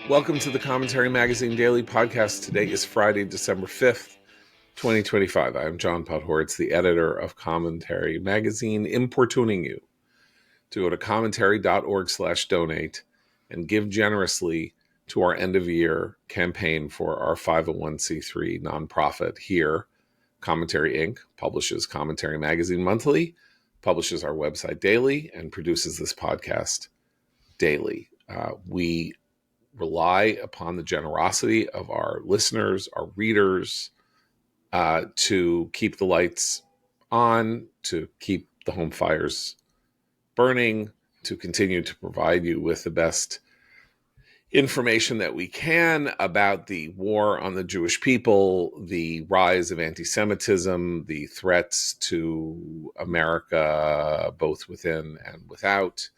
Welcome to the Commentary Magazine Daily Podcast. Today is Friday, December 5th, 2025. I am John Podhoretz, the editor of Commentary Magazine, importuning you to go to commentary.org/donate and give generously to our end-of-year campaign for our 501c3 nonprofit here. Commentary Inc. publishes Commentary Magazine monthly, publishes our website daily, and produces this podcast daily. We rely upon the generosity of our listeners, our readers, to keep the lights on, to keep the home fires burning, to continue to provide you with the best information that we can about the war on the Jewish people, the rise of anti-Semitism, the threats to America, both within and without,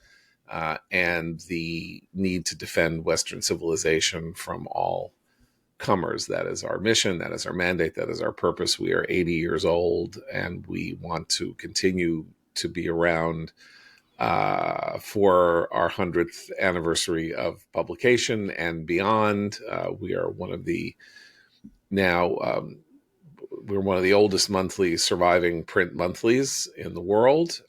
and the need to defend Western civilization from all comers. That is our mission. That is our mandate. That is our purpose. We are 80 years old, and we want to continue to be around for our 100th anniversary of publication and beyond. We are one of the we're one of the oldest monthly surviving print monthlies in the world,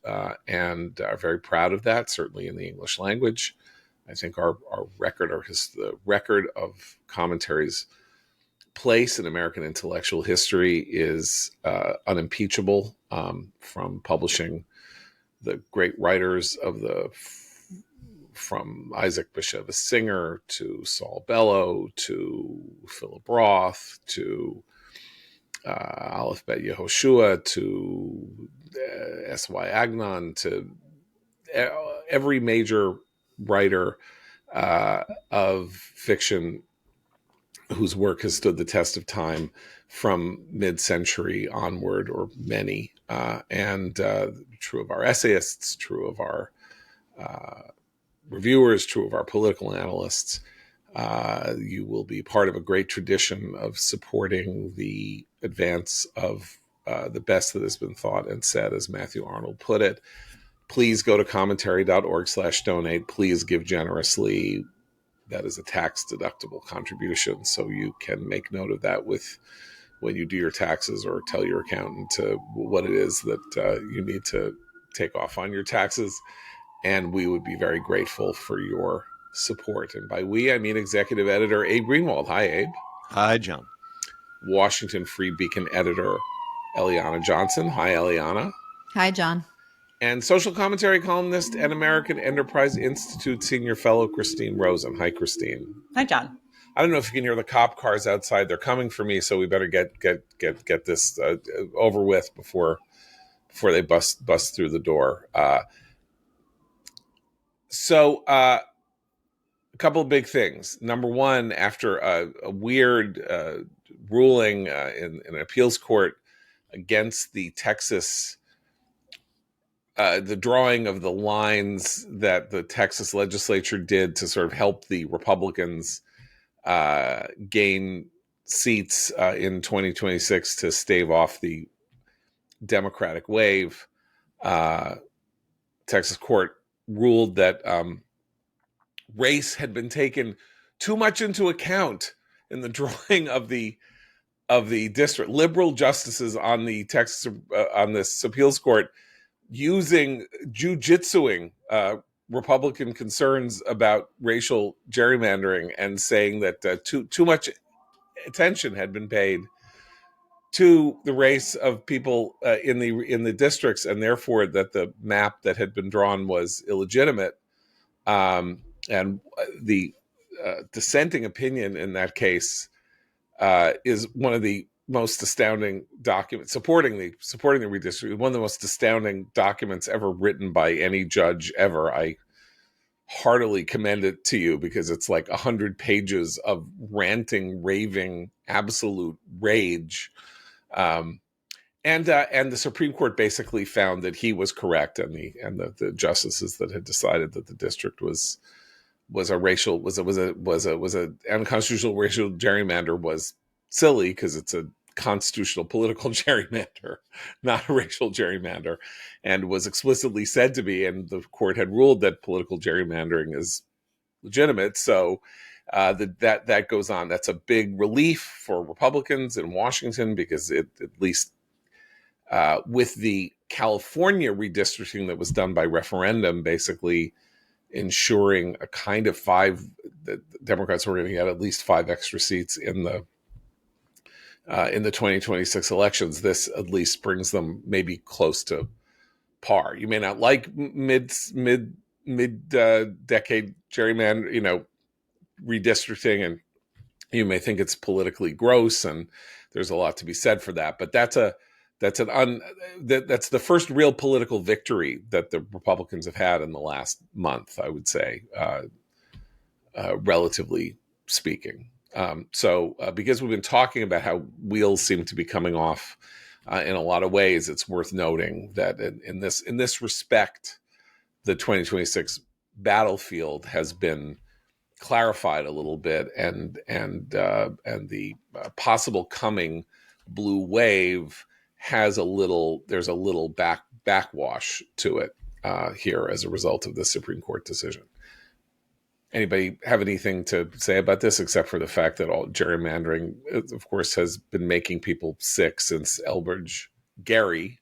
and are very proud of that, certainly in the English language. I think our record, the record of commentaries' place in American intellectual history is unimpeachable, from publishing the great writers from Isaac Bashevis Singer to Saul Bellow to Philip Roth to Aleph Bet Yehoshua to S.Y. Agnon, to every major writer of fiction whose work has stood the test of time from mid-century onward, or many, and true of our essayists, true of our reviewers, true of our political analysts. You will be part of a great tradition of supporting the advance of the best that has been thought and said, as Matthew Arnold put it. Please go to commentary.org/donate. Please give generously. That is a tax-deductible contribution, so you can make note of that when you do your taxes, or tell your accountant what it is that you need to take off on your taxes. And we would be very grateful for your support. And by we, I mean executive editor Abe Greenwald. Hi, Abe. Hi, John. Washington Free Beacon editor Eliana Johnson. Hi, Eliana. Hi, John. And social commentary columnist and American Enterprise Institute senior fellow Christine Rosen. Hi, Christine. Hi, John. I don't know if you can hear the cop cars outside. They're coming for me, so we better get this over with before they bust through the door. So a couple of big things. Number one, after a weird ruling in an appeals court against the Texas, the drawing of the lines that the Texas legislature did to sort of help the Republicans gain seats in 2026 to stave off the Democratic wave, Texas court ruled that race had been taken too much into account in the drawing of the district. Liberal justices on the Texas on this appeals court using jujitsuing Republican concerns about racial gerrymandering, and saying that too much attention had been paid to the race of people in the districts, and therefore that the map that had been drawn was illegitimate. And the dissenting opinion in that case is one of the most astounding documents supporting the redistricting. One of the most astounding documents ever written by any judge ever. I heartily commend it to you, because it's like 100 pages of ranting, raving, absolute rage. And the Supreme Court basically found that he was correct, and the justices that had decided that the district was a unconstitutional racial gerrymander was silly, because it's a constitutional political gerrymander, not a racial gerrymander, and was explicitly said to be, and the court had ruled that political gerrymandering is legitimate. So that goes on. That's a big relief for Republicans in Washington, because it, at least with the California redistricting that was done by referendum, basically ensuring a kind of the Democrats were going to get at least 5 extra seats in the 2026 elections. This at least brings them maybe close to par. You may not like mid decade gerrymander, redistricting, and you may think it's politically gross, and there's a lot to be said for that. But that's the first real political victory that the Republicans have had in the last month, I would say, relatively speaking. So because we've been talking about how wheels seem to be coming off in a lot of ways, it's worth noting that in this respect, the 2026 battlefield has been clarified a little bit, and the possible coming blue wave there's a little backwash to it here as a result of the Supreme Court decision. Anybody have anything to say about this, except for the fact that all gerrymandering, of course, has been making people sick since Elbridge Gerry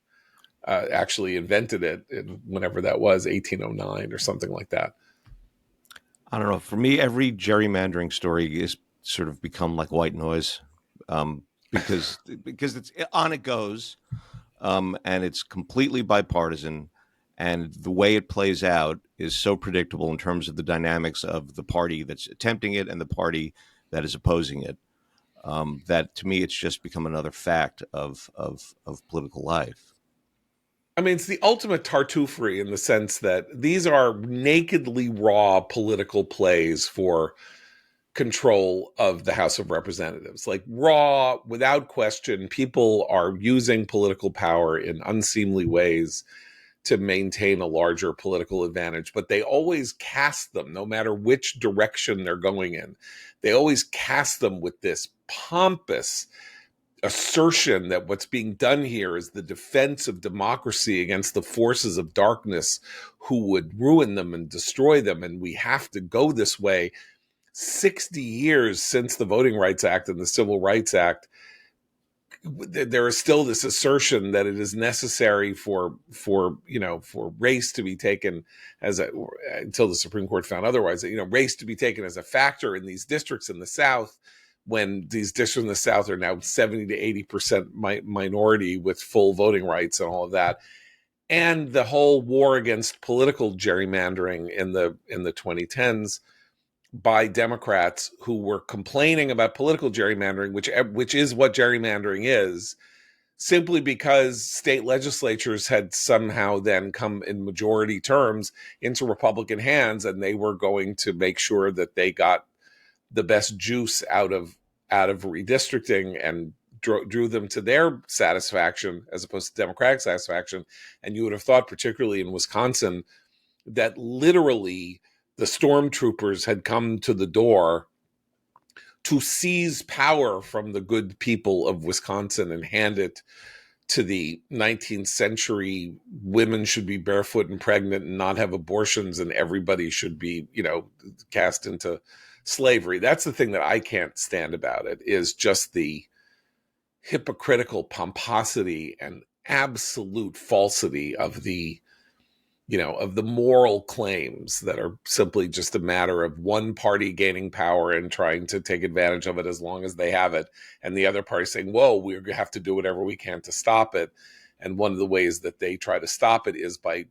actually invented it, whenever that was, 1809 or something like that. I don't know. For me, every gerrymandering story is sort of become like white noise, because it's on it goes, and it's completely bipartisan, and the way it plays out is so predictable in terms of the dynamics of the party that's attempting it and the party that is opposing it. That to me, it's just become another fact of political life. I mean, it's the ultimate tartuffery in the sense that these are nakedly raw political plays for control of the House of Representatives. Like, raw, without question, people are using political power in unseemly ways to maintain a larger political advantage, but they always cast them, no matter which direction they're going in. They always cast them with this pompous assertion that what's being done here is the defense of democracy against the forces of darkness who would ruin them and destroy them, and we have to go this way. 60 years since the Voting Rights Act and the Civil Rights Act, there is still this assertion that it is necessary for race to be taken until the Supreme Court found otherwise, race to be taken as a factor in these districts in the South, when these districts in the South are now 70 to 80% minority with full voting rights and all of that. And the whole war against political gerrymandering in the 2010s by Democrats who were complaining about political gerrymandering, which is what gerrymandering is, simply because state legislatures had somehow then come in majority terms into Republican hands, and they were going to make sure that they got the best juice out of redistricting and drew them to their satisfaction as opposed to Democratic satisfaction. And you would have thought, particularly in Wisconsin, that literally the stormtroopers had come to the door to seize power from the good people of Wisconsin and hand it to the 19th century. Women should be barefoot and pregnant and not have abortions, and everybody should be, cast into slavery. That's the thing that I can't stand about it, is just the hypocritical pomposity and absolute falsity of the moral claims that are simply just a matter of one party gaining power and trying to take advantage of it as long as they have it, and the other party saying, whoa, we have to do whatever we can to stop it. And one of the ways that they try to stop it is by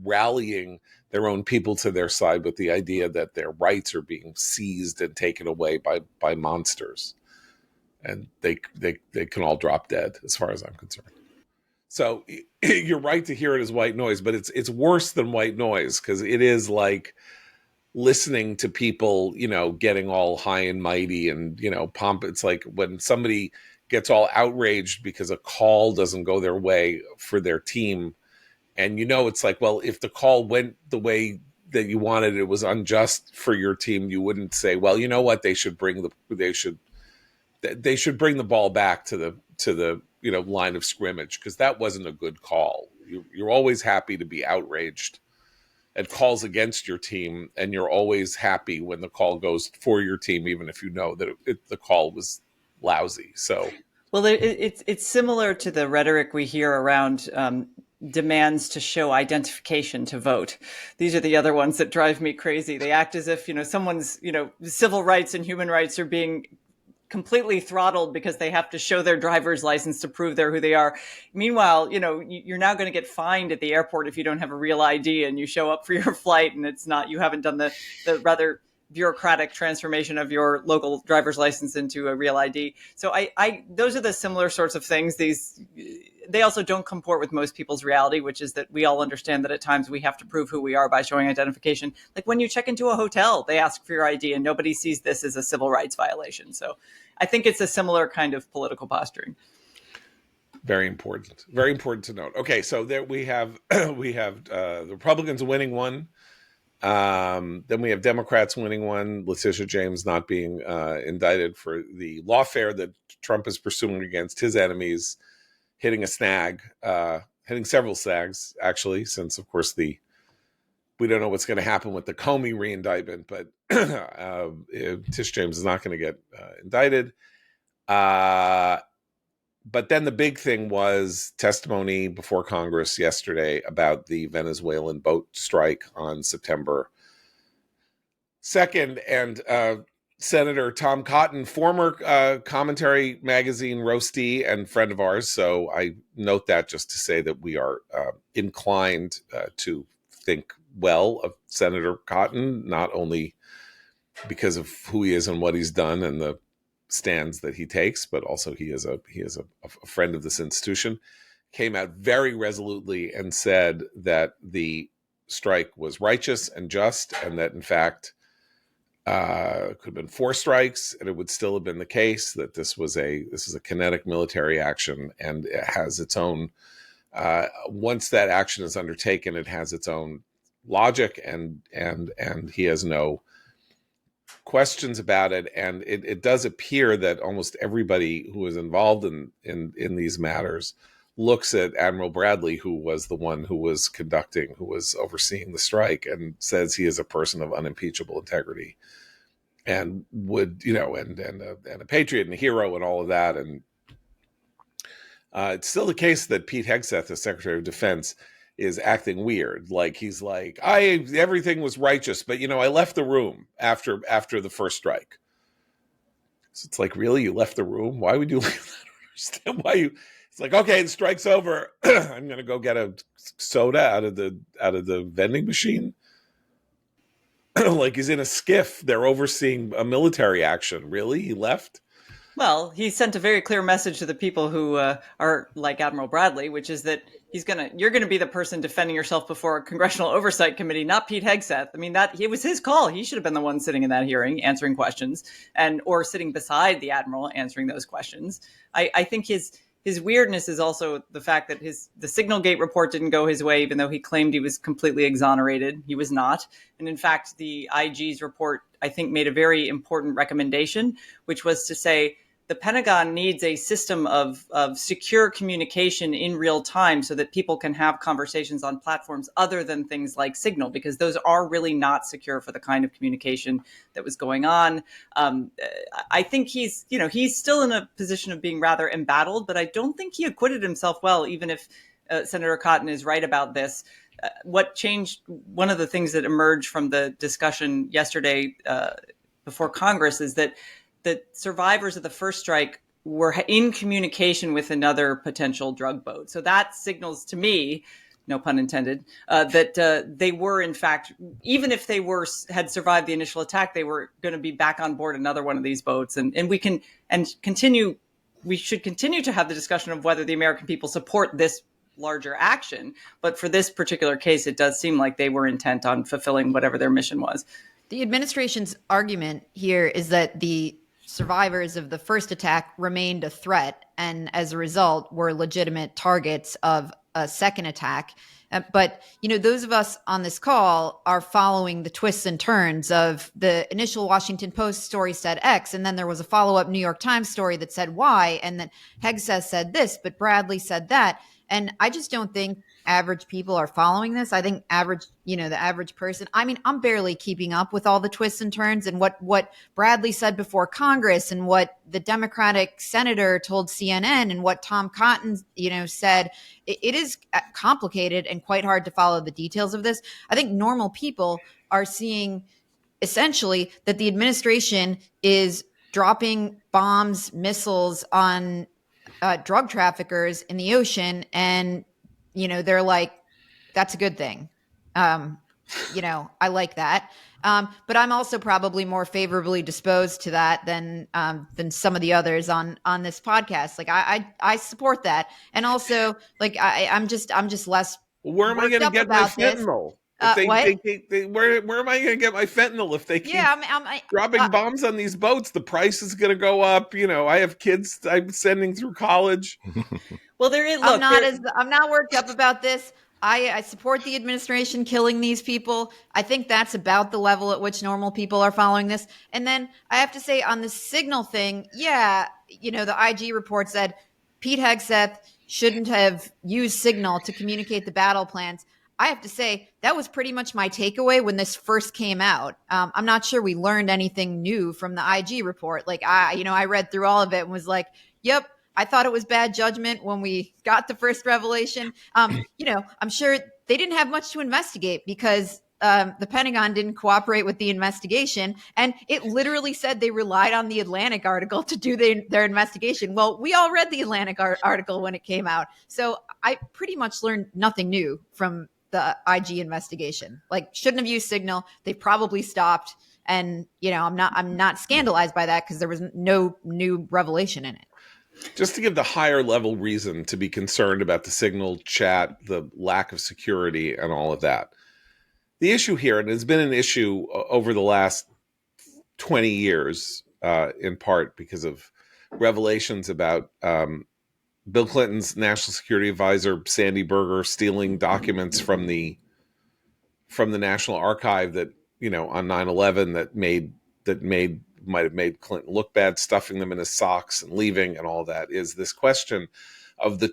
rallying their own people to their side with the idea that their rights are being seized and taken away by monsters. And they can all drop dead, as far as I'm concerned. So you're right to hear it as white noise, but it's worse than white noise, because it is like listening to people, getting all high and mighty and, pomp. It's like when somebody gets all outraged because a call doesn't go their way for their team. And, it's like, well, if the call went the way that you wanted, it was unjust for your team, you wouldn't say, well, you know what, they should bring the ball back to the line of scrimmage, because that wasn't a good call. You're always happy to be outraged at calls against your team, and you're always happy when the call goes for your team, even if you know that the call was lousy. So, well, it's similar to the rhetoric we hear around demands to show identification to vote. These are the other ones that drive me crazy. They act as if, someone's, civil rights and human rights are being completely throttled because they have to show their driver's license to prove they're who they are. Meanwhile, you're now going to get fined at the airport if you don't have a real ID and you show up for your flight and you haven't done the rather bureaucratic transformation of your local driver's license into a real ID. So those are the similar sorts of things. They also don't comport with most people's reality, which is that we all understand that at times we have to prove who we are by showing identification. Like when you check into a hotel, they ask for your ID and nobody sees this as a civil rights violation. So I think it's a similar kind of political posturing. Very important to note. Okay, so there we have the Republicans winning one. Then we have Democrats winning one. Letitia James not being indicted for the lawfare that Trump is pursuing against his enemies, hitting a snag, hitting several snags actually, since of course we don't know what's going to happen with the Comey reindictment, but Tish James is not going to get indicted. But then the big thing was testimony before Congress yesterday about the Venezuelan boat strike on September 2nd. And Senator Tom Cotton, former Commentary Magazine roastee and friend of ours, so I note that just to say that we are inclined to think well of Senator Cotton, not only because of who he is and what he's done and the stands that he takes, but also he is a friend of this institution, came out very resolutely and said that the strike was righteous and just, and that in fact could have been 4 strikes and it would still have been the case, that this is a kinetic military action and it has its own once that action is undertaken, it has its own logic and he has no questions about it. And it does appear that almost everybody who is involved in these matters looks at Admiral Bradley, who was the one who was overseeing the strike, and says he is a person of unimpeachable integrity and would, and a patriot and a hero and all of that. And it's still the case that Pete Hegseth, the Secretary of Defense, is acting weird. Like he's like, everything was righteous, but I left the room after the first strike. So it's like, really, you left the room? Why would you leave? I don't understand why you. It's like, okay, the strike's over. I'm gonna go get a soda out of the vending machine. Like he's in a skiff. They're overseeing a military action. Really, he left. Well, he sent a very clear message to the people who are like Admiral Bradley, which is that you're gonna be the person defending yourself before a congressional oversight committee, not Pete Hegseth. I mean, it was his call. He should have been the one sitting in that hearing, answering questions, or sitting beside the admiral answering those questions. I think his weirdness is also the fact that the Signalgate report didn't go his way, even though he claimed he was completely exonerated. He was not. And in fact, the IG's report, I think, made a very important recommendation, which was to say the Pentagon needs a system of secure communication in real time so that people can have conversations on platforms other than things like Signal, because those are really not secure for the kind of communication that was going on. I think he's still in a position of being rather embattled, but I don't think he acquitted himself well, even if Senator Cotton is right about this. What changed, one of the things that emerged from the discussion yesterday before Congress, is that the survivors of the first strike were in communication with another potential drug boat. So that signals to me, no pun intended, that they were, in fact, even if they had survived the initial attack, they were going to be back on board another one of these boats. And we should continue to have the discussion of whether the American people support this larger action. But for this particular case, it does seem like they were intent on fulfilling whatever their mission was. The administration's argument here is that the survivors of the first attack remained a threat and as a result were legitimate targets of a second attack. But, those of us on this call are following the twists and turns of the initial Washington Post story said X, and then there was a follow-up New York Times story that said Y, and then Hegseth said this, but Bradley said that. And I just don't think average people are following this. I think the average person, I mean, I'm barely keeping up with all the twists and turns and what Bradley said before Congress and what the Democratic senator told CNN and what Tom Cotton, said. It is complicated and quite hard to follow the details of this. I think normal people are seeing essentially that the administration is dropping bombs, missiles on drug traffickers in the ocean, and they're like, that's a good thing. I like that. But I'm also probably more favorably disposed to that than some of the others on this podcast. Like I support that, and also like I'm just less. Well, where am I going to get my fentanyl? If where am I going to get my fentanyl if they keep dropping bombs on these boats? The price is going to go up. I have kids I'm sending through college. Well, there is. I'm not worked up about this. I support the administration killing these people. I think that's about the level at which normal people are following this. And then I have to say on the Signal thing, the IG report said Pete Hegseth shouldn't have used Signal to communicate the battle plans. I have to say that was pretty much my takeaway when this first came out. I'm not sure we learned anything new from the IG report. Like I read through all of it and was like, yep, I thought it was bad judgment when we got the first revelation. I'm sure they didn't have much to investigate because the Pentagon didn't cooperate with the investigation. And it literally said they relied on the Atlantic article to do their investigation. Well, we all read the Atlantic article when it came out. So I pretty much learned nothing new from the IG investigation. Like, shouldn't have used Signal. They probably stopped. And, I'm not scandalized by that because there was no new revelation in it. Just to give the higher level reason to be concerned about the Signal chat, the lack of security and all of that. The issue here, and it's been an issue over the last 20 years, in part because of revelations about Bill Clinton's national security advisor, Sandy Berger, stealing documents from the National Archive that, on 9/11 that might have made Clinton look bad, stuffing them in his socks and leaving and all that, is this question of the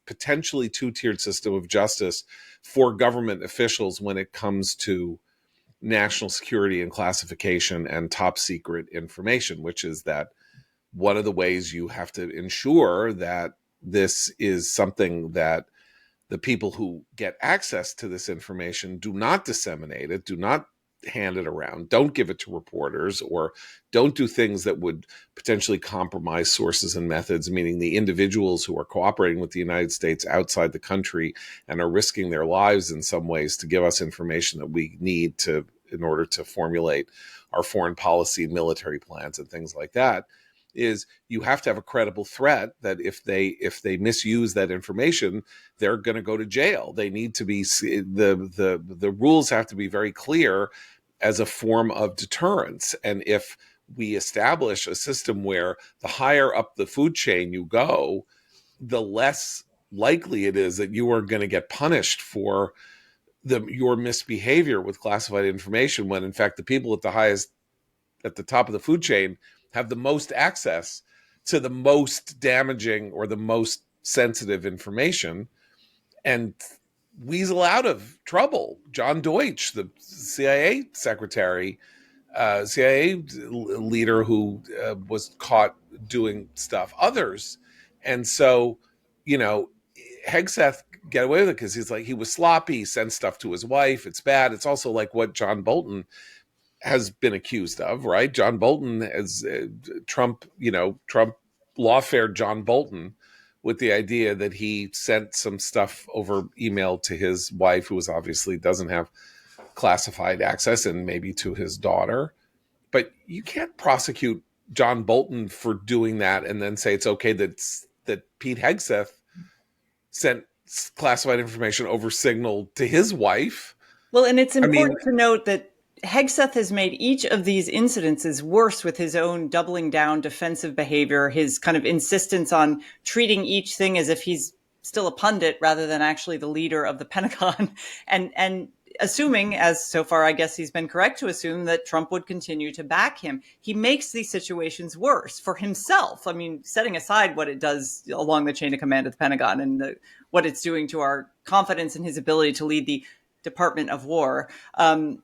potentially two-tiered system of justice for government officials when it comes to national security and classification and top secret information, which is that one of the ways you have to ensure that this is something that the people who get access to this information do not disseminate it, do not hand it around, don't give it to reporters, or don't do things that would potentially compromise sources and methods, meaning the individuals who are cooperating with the United States outside the country and are risking their lives in some ways to give us information that we need in order to formulate our foreign policy, military plans, and things like that. Is you have to have a credible threat that if they misuse that information, they're going to go to jail. They need to be the rules have to be very clear as a form of deterrence. And if we establish a system where the higher up the food chain you go, the less likely it is that you are going to get punished for your misbehavior with classified information, when in fact the people at the top of the food chain have the most access to the most damaging or the most sensitive information and weasel out of trouble. John Deutsch, the CIA secretary, CIA leader who was caught doing stuff, others. And so, Hegseth get away with it because he was sloppy, he sent stuff to his wife. It's bad. It's also like what John Bolton has been accused of, right? John Bolton as Trump lawfare John Bolton with the idea that he sent some stuff over email to his wife, who obviously doesn't have classified access, and maybe to his daughter. But you can't prosecute John Bolton for doing that and then say it's okay that Pete Hegseth sent classified information over Signal to his wife. Well, and it's important to note that Hegseth has made each of these incidences worse with his own doubling down defensive behavior, his kind of insistence on treating each thing as if he's still a pundit rather than actually the leader of the Pentagon. And assuming, as so far I guess he's been correct to assume, that Trump would continue to back him. He makes these situations worse for himself. I mean, setting aside what it does along the chain of command of the Pentagon and what it's doing to our confidence in his ability to lead the Department of War.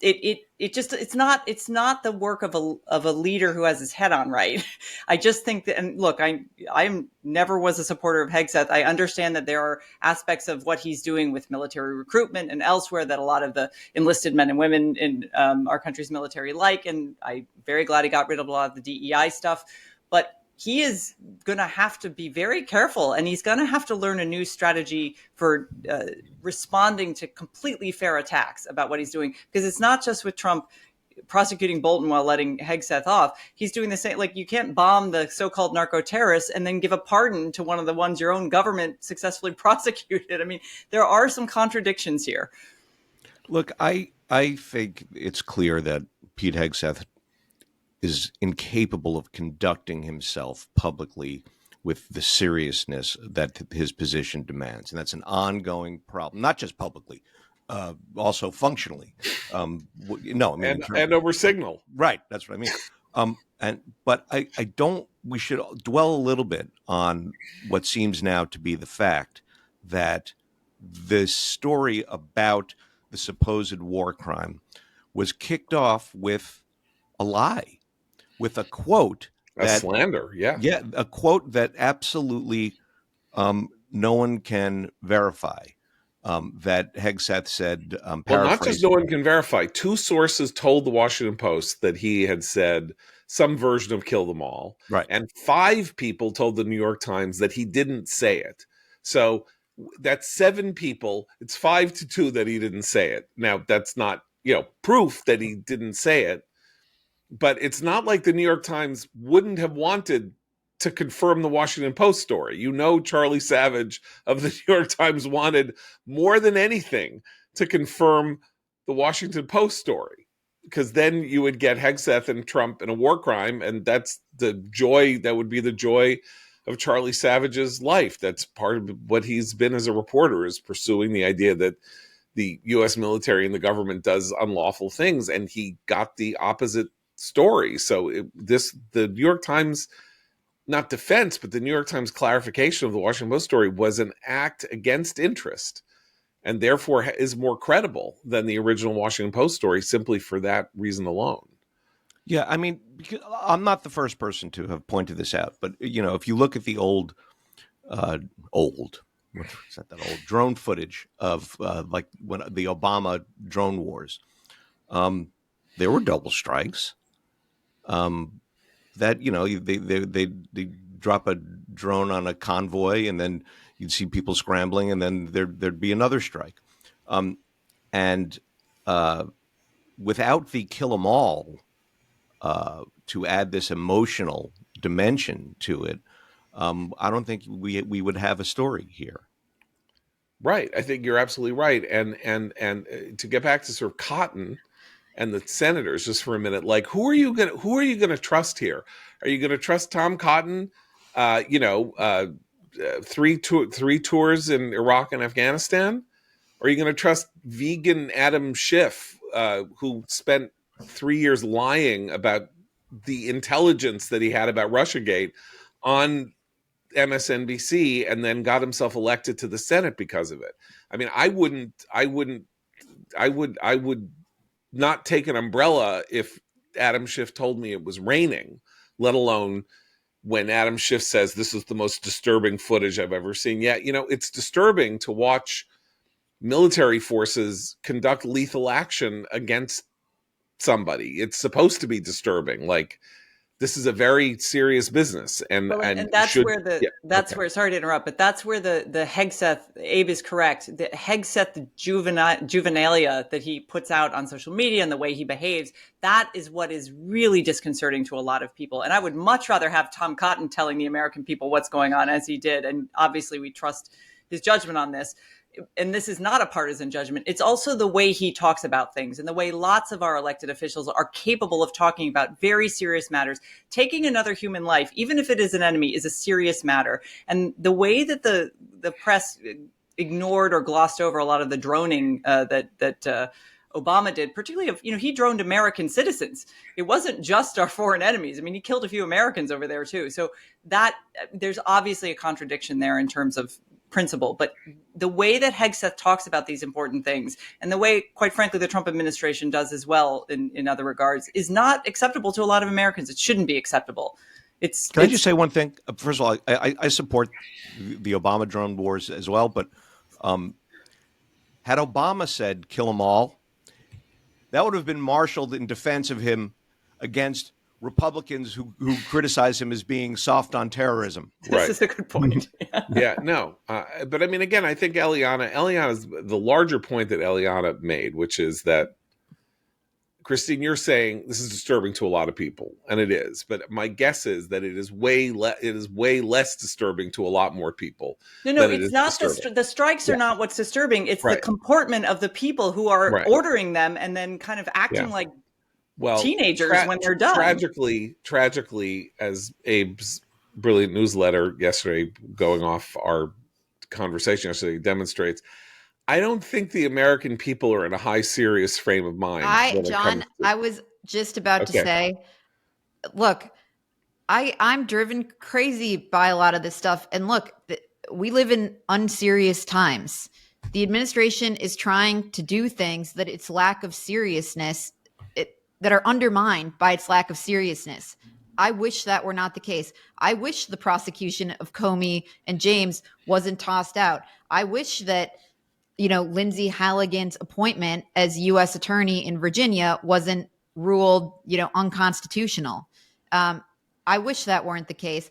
It's not the work of a leader who has his head on right. I just think that, and look, I never was a supporter of Hegseth. I understand that there are aspects of what he's doing with military recruitment and elsewhere that a lot of the enlisted men and women in our country's military like, and I'm very glad he got rid of a lot of the DEI stuff. But he is going to have to be very careful, and he's going to have to learn a new strategy for responding to completely fair attacks about what he's doing. Because it's not just with Trump prosecuting Bolton while letting Hegseth off. He's doing the same. Like, you can't bomb the so-called narco-terrorists and then give a pardon to one of the ones your own government successfully prosecuted. I mean, there are some contradictions here. Look, I think it's clear that Pete Hegseth is incapable of conducting himself publicly with the seriousness that his position demands. And that's an ongoing problem, not just publicly, also functionally. And over signal. Right. That's what I mean. But I don't, we should dwell a little bit on what seems now to be the fact that this story about the supposed war crime was kicked off with a lie. With a quote, a slander, yeah, a quote that absolutely no one can verify. That Hegseth said, well, not just no one can verify. Two sources told the Washington Post that he had said some version of "kill them all," right? And 5 people told the New York Times that he didn't say it. So that's 7 people. It's 5-2 that he didn't say it. Now that's not proof that he didn't say it. But it's not like the New York Times wouldn't have wanted to confirm the Washington Post story. Charlie Savage of the New York Times wanted more than anything to confirm the Washington Post story, because then you would get Hegseth and Trump in a war crime, and that's the joy. That would be the joy of Charlie Savage's life. That's part of what he's been as a reporter, is pursuing the idea that the U.S. military and the government does unlawful things, and he got the opposite story. So the New York Times, not defense, but the New York Times clarification of the Washington Post story was an act against interest, and therefore is more credible than the original Washington Post story, simply for that reason alone. Yeah, I mean, because I'm not the first person to have pointed this out, but if you look at the old drone footage of like when the Obama drone wars, there were double strikes. That they drop a drone on a convoy, and then you'd see people scrambling, and then there'd be another strike, and without the kill 'em all to add this emotional dimension to it, I don't think we would have a story here. Right, I think you're absolutely right, and to get back to sort of Cotton and the senators just for a minute, like who are you gonna trust here? Are you gonna trust Tom Cotton? 3 tours in Iraq and Afghanistan? Or are you gonna trust vegan Adam Schiff, who spent 3 years lying about the intelligence that he had about Russiagate on MSNBC, and then got himself elected to the Senate because of it? I mean, I would not take an umbrella if Adam Schiff told me it was raining, let alone when Adam Schiff says this is the most disturbing footage I've ever seen. Yeah, it's disturbing to watch military forces conduct lethal action against somebody. It's supposed to be disturbing. Like, this is a very serious business, and that's where sorry to interrupt, but that's where the Hegseth, Abe is correct. The Hegseth, the juvenilia that he puts out on social media and the way he behaves, that is what is really disconcerting to a lot of people. And I would much rather have Tom Cotton telling the American people what's going on, as he did. And obviously we trust his judgment on this. And this is not a partisan judgment. It's also the way he talks about things and the way lots of our elected officials are capable of talking about very serious matters. Taking another human life, even if it is an enemy, is a serious matter. And the way that the press ignored or glossed over a lot of the droning that Obama did, particularly of, he droned American citizens. It wasn't just our foreign enemies. I mean, he killed a few Americans over there too. So that there's obviously a contradiction there in terms of principle, but the way that Hegseth talks about these important things and the way, quite frankly, the Trump administration does as well in other regards is not acceptable to a lot of Americans. It shouldn't be acceptable. Can I just say one thing? First of all, I support the Obama drone wars as well, but had Obama said kill them all, that would have been marshaled in defense of him against Republicans who criticize him as being soft on terrorism. This is a good point. Yeah, no. But I mean, again, I think Eliana's the larger point that Eliana made, which is that, Christine, you're saying this is disturbing to a lot of people, and it is. But my guess is that it is way less disturbing to a lot more people. No, it's not. The strikes are not what's disturbing. It's the comportment of the people who are ordering them and then kind of acting like teenagers when they're done. Tragically, as Abe's brilliant newsletter yesterday, going off our conversation yesterday, demonstrates, I don't think the American people are in a high serious frame of mind. John, I was just about to say, look, I'm driven crazy by a lot of this stuff. And look, we live in unserious times. The administration is trying to do things that its lack of seriousness that are undermined by its lack of seriousness. I wish that were not the case. I wish the prosecution of Comey and James wasn't tossed out. I wish that, Lindsay Halligan's appointment as U.S. attorney in Virginia wasn't ruled, unconstitutional. I wish that weren't the case.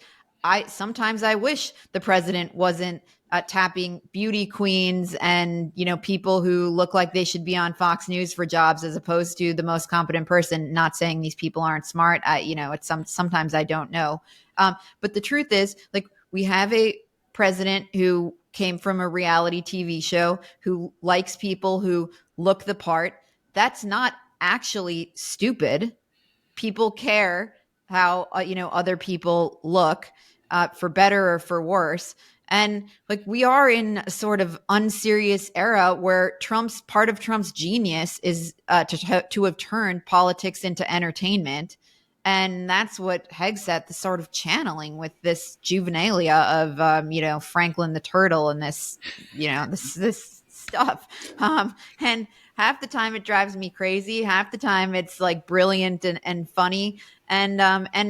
Sometimes I wish the president wasn't tapping beauty queens and, people who look like they should be on Fox News for jobs as opposed to the most competent person. Not saying these people aren't smart. It's sometimes I don't know. But the truth is, we have a president who came from a reality TV show, who likes people who look the part. That's not actually stupid. People care how, other people look, for better or for worse. And we are in a sort of unserious era where part of Trump's genius is to have turned politics into entertainment. And that's what Hegseth is sort of channeling with this juvenilia of, Franklin the Turtle and this, this stuff. And half the time it drives me crazy. Half the time it's brilliant and funny. And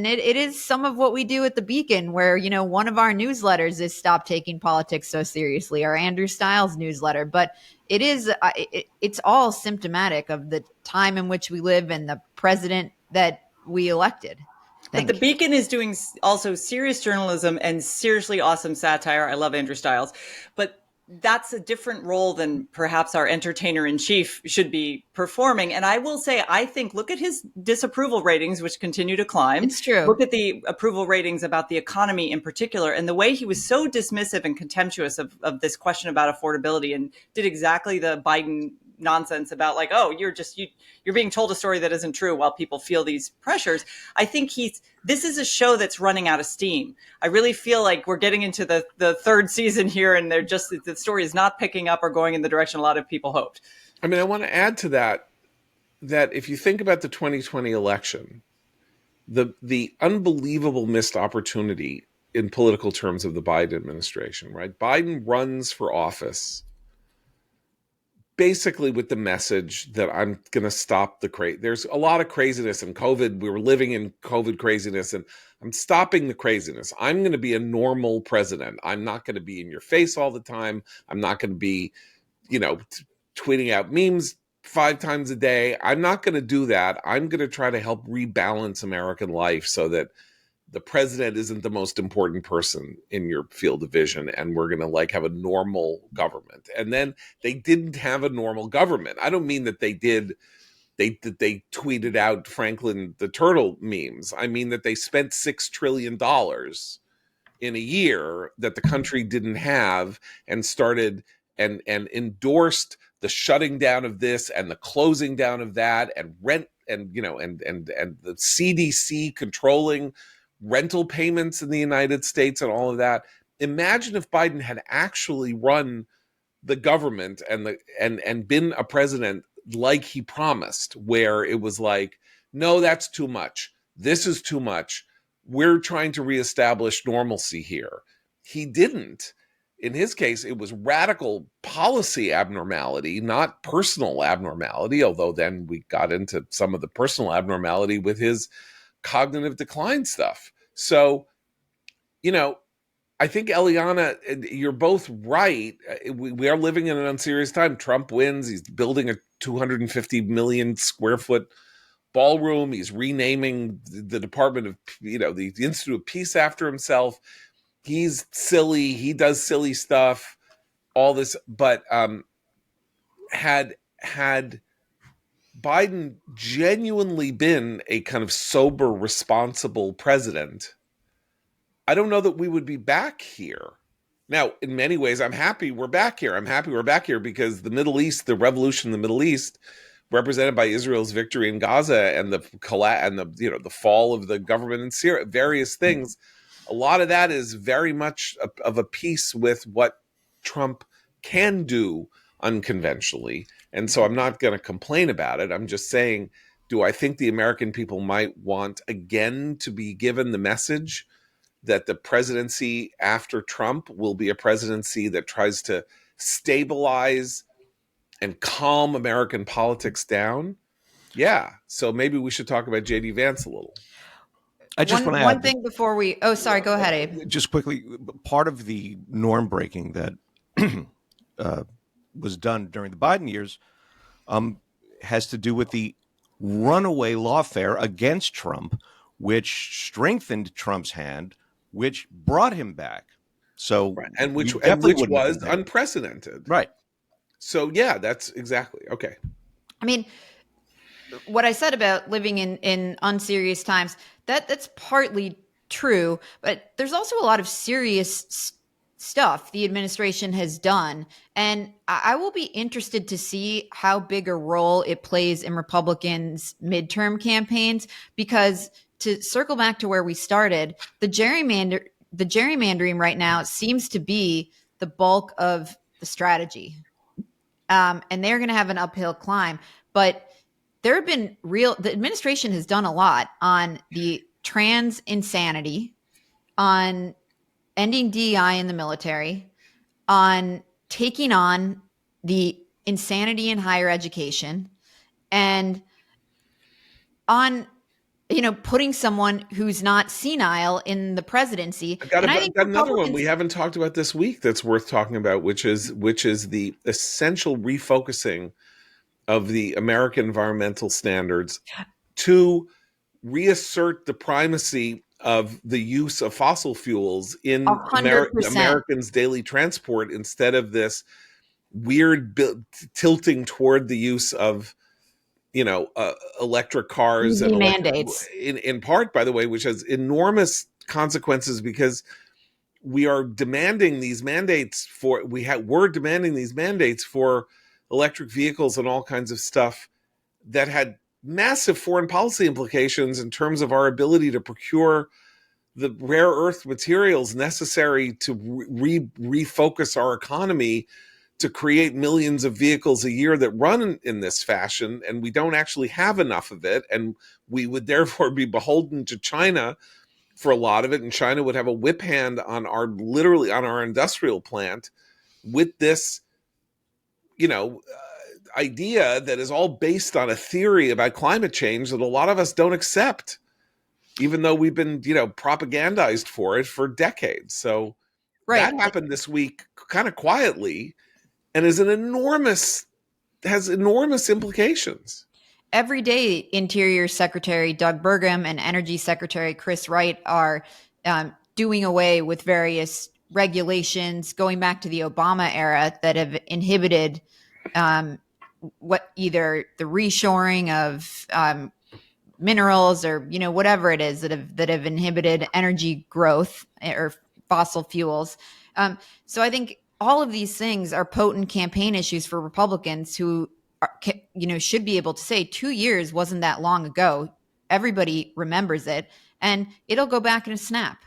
it is some of what we do at the Beacon, where, one of our newsletters is Stop Taking Politics So Seriously, our Andrew Stiles newsletter. But it is, it's all symptomatic of the time in which we live and the president that we elected. But the Beacon is doing also serious journalism and seriously awesome satire. I love Andrew Stiles, but that's a different role than perhaps our entertainer-in-chief should be performing. And I will say, I think, look at his disapproval ratings, which continue to climb. It's true. Look at the approval ratings about the economy in particular, and the way he was so dismissive and contemptuous of this question about affordability, and did exactly the Biden nonsense about you're being told a story that isn't true while people feel these pressures. I think this is a show that's running out of steam. I really feel like we're getting into the third season here, and the story is not picking up or going in the direction a lot of people hoped. I mean, I want to add to that if you think about the 2020 election, the unbelievable missed opportunity in political terms of the Biden administration, right? Biden runs for office basically with the message that I'm going to stop the crazy. There's a lot of craziness in COVID. We were living in COVID craziness, and I'm stopping the craziness. I'm going to be a normal president. I'm not going to be in your face all the time. I'm not going to be, tweeting out memes 5 times a day. I'm not going to do that. I'm going to try to help rebalance American life so that the president isn't the most important person in your field of vision, and we're going to have a normal government. And then they didn't have a normal government. I don't mean that they did. They tweeted out Franklin the Turtle memes. I mean that they spent $6 trillion in a year that the country didn't have, and started and endorsed the shutting down of this and the closing down of that, and rent and the CDC controlling rental payments in the United States and all of that. Imagine if Biden had actually run the government and been a president like he promised, where it was like, no, that's too much. This is too much. We're trying to reestablish normalcy here. He didn't. In his case, it was radical policy abnormality, not personal abnormality, although then we got into some of the personal abnormality with his cognitive decline stuff. So, I think, Eliana, you're both right. We are living in an unserious time. Trump wins. He's building a 250 million square foot ballroom. He's renaming the Department of, the Institute of Peace after himself. He's silly. He does silly stuff. All this, but had Biden genuinely been a kind of sober, responsible president, I don't know that we would be back here. Now, in many ways, I'm happy we're back here. I'm happy we're back here because the Middle East, the revolution in the Middle East, represented by Israel's victory in Gaza and the the fall of the government in Syria, various things, a lot of that is very much of a piece with what Trump can do unconventionally. And so I'm not going to complain about it. I'm just saying, do I think the American people might want again to be given the message that the presidency after Trump will be a presidency that tries to stabilize and calm American politics down? Yeah. So maybe we should talk about J.D. Vance a little. I just want to one add thing before we. Oh, sorry. Go ahead, Abe. just quickly. Part of the norm breaking that was done during the Biden years has to do with the runaway lawfare against Trump, which strengthened Trump's hand, which brought him back. So, right. and which wouldn't was unprecedented, right? So, yeah, that's exactly okay. I mean, what I said about living in unserious times, that's partly true, but there's also a lot of serious stuff the administration has done. And I will be interested to see how big a role it plays in Republicans' midterm campaigns, because to circle back to where we started, the gerrymandering right now seems to be the bulk of the strategy. And they're going to have an uphill climb. But there have been the administration has done a lot on the trans insanity, on ending DEI in the military, on taking on the insanity in higher education, and on putting someone who's not senile in the presidency. I've got another one we haven't talked about this week that's worth talking about, which is the essential refocusing of the American environmental standards to reassert the primacy of the use of fossil fuels in 100%. Americans' daily transport, instead of this weird tilting toward the use of electric cars and mandates, in part, by the way, which has enormous consequences, because we are demanding these mandates for electric vehicles and all kinds of stuff that had massive foreign policy implications in terms of our ability to procure the rare earth materials necessary to refocus our economy to create millions of vehicles a year that run in this fashion. And we don't actually have enough of it. And we would therefore be beholden to China for a lot of it. And China would have a whip hand on our industrial plant with this, idea that is all based on a theory about climate change that a lot of us don't accept, even though we've been, propagandized for it for decades. So that happened this week kind of quietly, and has enormous implications. Every day, Interior Secretary Doug Burgum and Energy Secretary Chris Wright are doing away with various regulations going back to the Obama era that have inhibited either the reshoring of minerals or whatever it is that have inhibited energy growth or fossil fuels. So I think all of these things are potent campaign issues for Republicans who should be able to say 2 years wasn't that long ago. Everybody remembers it, and it'll go back in a snap.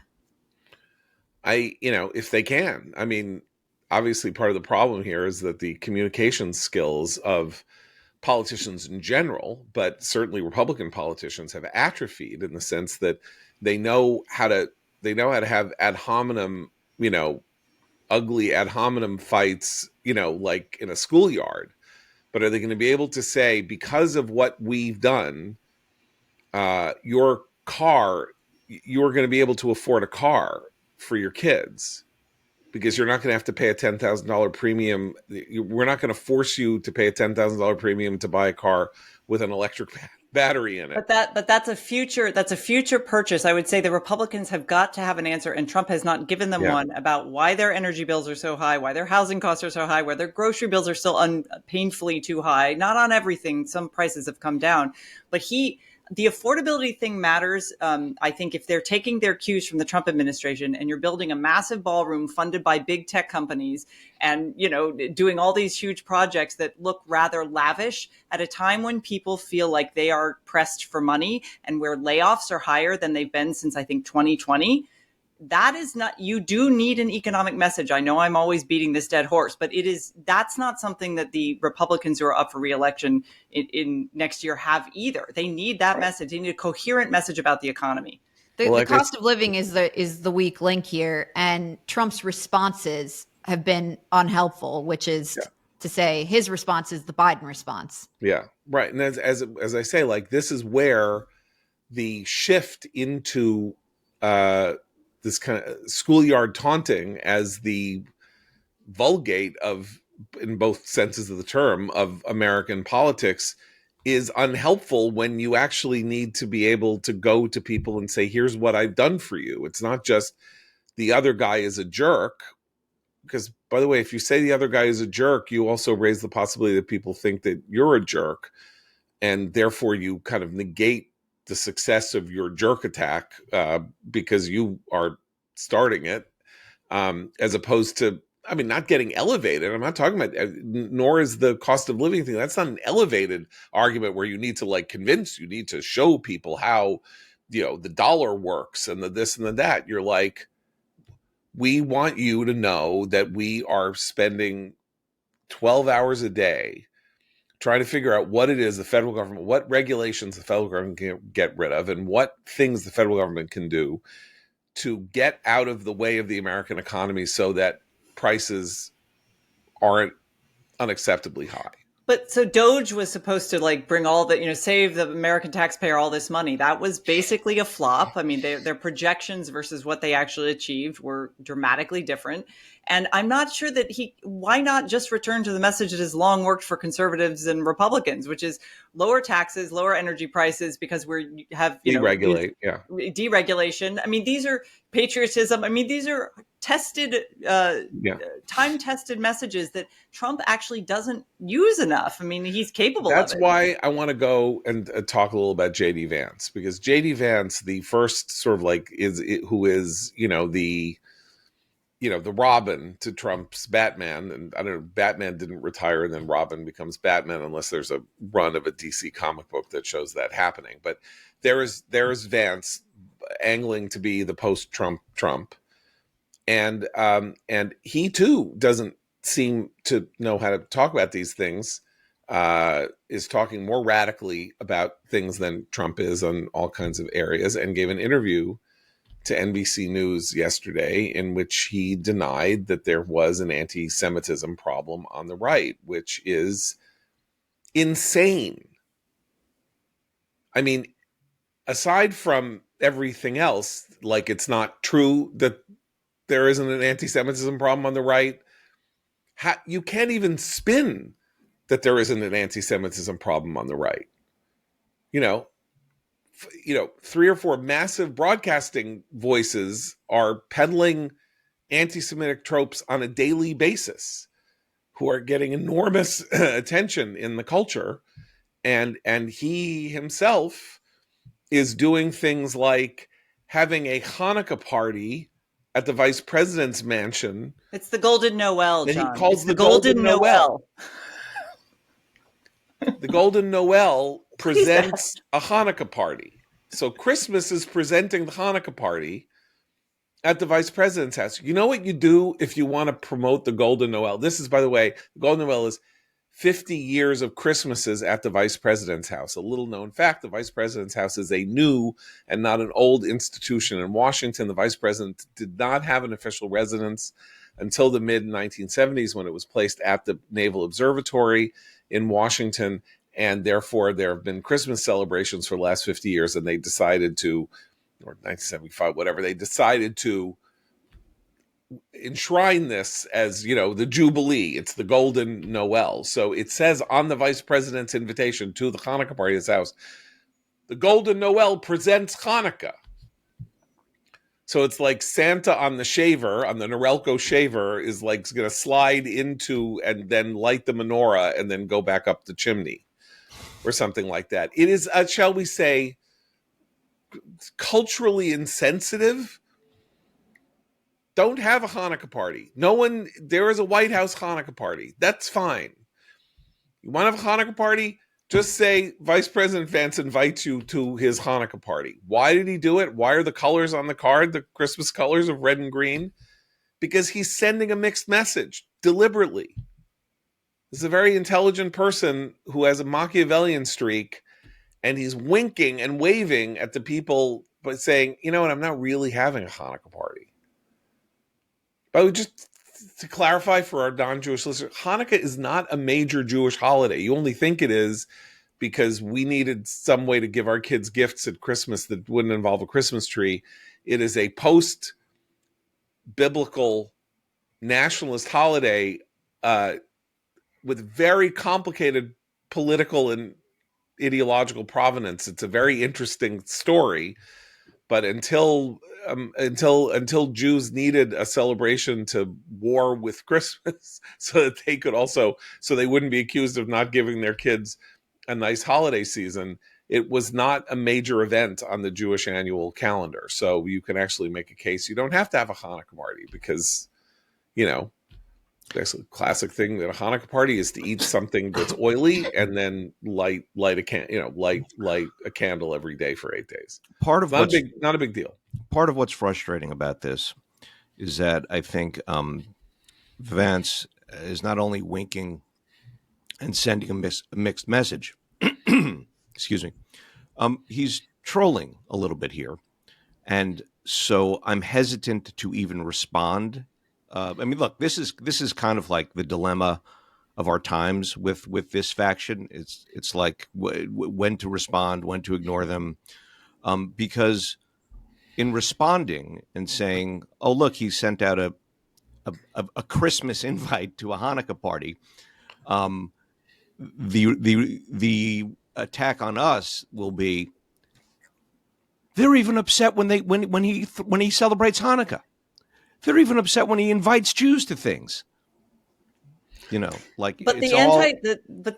If they can. I mean, obviously part of the problem here is that the communication skills of politicians in general, but certainly Republican politicians have atrophied in the sense that they know how to have ad hominem, ugly ad hominem fights, like in a schoolyard. But are they going to be able to say, because of what we've done, you're going to be able to afford a car for your kids because you're not going to have to pay a $10,000 premium. We're not going to force you to pay a $10,000 premium to buy a car with an electric battery in it. But that's a future purchase. I would say the Republicans have got to have an answer, and Trump has not given them one about why their energy bills are so high, why their housing costs are so high, why their grocery bills are still painfully too high. Not on everything. Some prices have come down, but the affordability thing matters. I think if they're taking their cues from the Trump administration and you're building a massive ballroom funded by big tech companies and, doing all these huge projects that look rather lavish at a time when people feel like they are pressed for money and where layoffs are higher than they've been since, I think, 2020, that is not, you do need an economic message. I know I'm always beating this dead horse, but that's not something that the Republicans who are up for re-election in next year have either. They need that message. They need a coherent message about the economy. The cost of living is the weak link here, and Trump's responses have been unhelpful, which is to say his response is the Biden response. Yeah, right. And as I say, like, this is where the shift into this kind of schoolyard taunting as the vulgate of, in both senses of the term, of American politics is unhelpful when you actually need to be able to go to people and say, here's what I've done for you. It's not just the other guy is a jerk. Because, by the way, if you say the other guy is a jerk, you also raise the possibility that people think that you're a jerk. And therefore you kind of negate the success of your jerk attack because you are starting it, as opposed to, not getting elevated. I'm not talking about, nor is the cost of living thing. That's not an elevated argument where you need to you need to show people how, the dollar works and the this and the that. You're like, we want you to know that we are spending 12 hours a day trying to figure out what it is the federal government, what regulations the federal government can get rid of, and what things the federal government can do to get out of the way of the American economy so that prices aren't unacceptably high. But so Doge was supposed to bring all the, save the American taxpayer all this money. That was basically a flop. Their projections versus what they actually achieved were dramatically different. And I'm not sure that why not just return to the message that has long worked for conservatives and Republicans, which is lower taxes, lower energy prices, because we have, deregulate, deregulation. These are patriotism. These are tested, time-tested messages that Trump actually doesn't use enough. He's capable of it. That's why I want to go and talk a little about J.D. Vance, because J.D. Vance, the first sort of who is, the Robin to Trump's Batman. And I don't know, Batman didn't retire and then Robin becomes Batman unless there's a run of a DC comic book that shows that happening. But there's Vance angling to be the post-Trump Trump. And he too doesn't seem to know how to talk about these things, is talking more radically about things than Trump is on all kinds of areas, and gave an interview to NBC News yesterday in which he denied that there was an anti-Semitism problem on the right, which is insane. Aside from everything else, it's not true that there isn't an anti-Semitism problem on the right. You can't even spin that there isn't an anti-Semitism problem on the right. 3 or 4 massive broadcasting voices are peddling anti-Semitic tropes on a daily basis, who are getting enormous attention in the culture. And he himself is doing things like having a Hanukkah party at the vice president's mansion. It's the Golden Noel, John. He calls the Golden Noel. The Golden Noel presents a Hanukkah party. So Christmas is presenting the Hanukkah party at the vice president's house. You know what you do if you want to promote the Golden Noel? This is, by the way, the Golden Noel is 50 years of Christmases at the vice president's house. A little known fact, the vice president's house is a new and not an old institution in Washington. The vice president did not have an official residence until the mid 1970s, when it was placed at the Naval Observatory in Washington. And therefore, there have been Christmas celebrations for the last 50 years, and they decided to, or 1975, whatever, they decided to enshrine this as, the Jubilee. It's the Golden Noel. So it says on the vice president's invitation to the Hanukkah party at his house, the Golden Noel presents Hanukkah. So it's like Santa on the shaver, on the Norelco shaver, is like going to slide into and then light the menorah and then go back up the chimney or something like that. It is, shall we say, culturally insensitive. Don't have a Hanukkah party. There is a White House Hanukkah party. That's fine. You want to have a Hanukkah party? Just say Vice President Vance invites you to his Hanukkah party. Why did he do it? Why are the colors on the card the Christmas colors of red and green? Because he's sending a mixed message deliberately. This is a very intelligent person who has a Machiavellian streak, and he's winking and waving at the people, but saying, you know what, I'm not really having a Hanukkah party. But just to clarify for our non-Jewish listeners, Hanukkah is not a major Jewish holiday. You only think it is because we needed some way to give our kids gifts at Christmas that wouldn't involve a Christmas tree. It is a post-biblical nationalist holiday with very complicated political and ideological provenance. It's a very interesting story. But until Jews needed a celebration to war with Christmas so that they could so they wouldn't be accused of not giving their kids a nice holiday season, it was not a major event on the Jewish annual calendar. So you can actually make a case. You don't have to have a Hanukkah party because, that's a classic thing that a Hanukkah party is to eat something that's oily and then light a candle every day for 8 days. Part of not a big deal. Part of what's frustrating about this is that I think Vance is not only winking and sending a mixed message. Excuse me. He's trolling a little bit here, and so I'm hesitant to even respond. Look, this is kind of like the dilemma of our times with this faction. It's like when to respond, when to ignore them, because in responding and saying, "Oh, look, he sent out a Christmas invite to a Hanukkah party," the attack on us will be, they're even upset when he celebrates Hanukkah. They're even upset when he invites Jews to things. But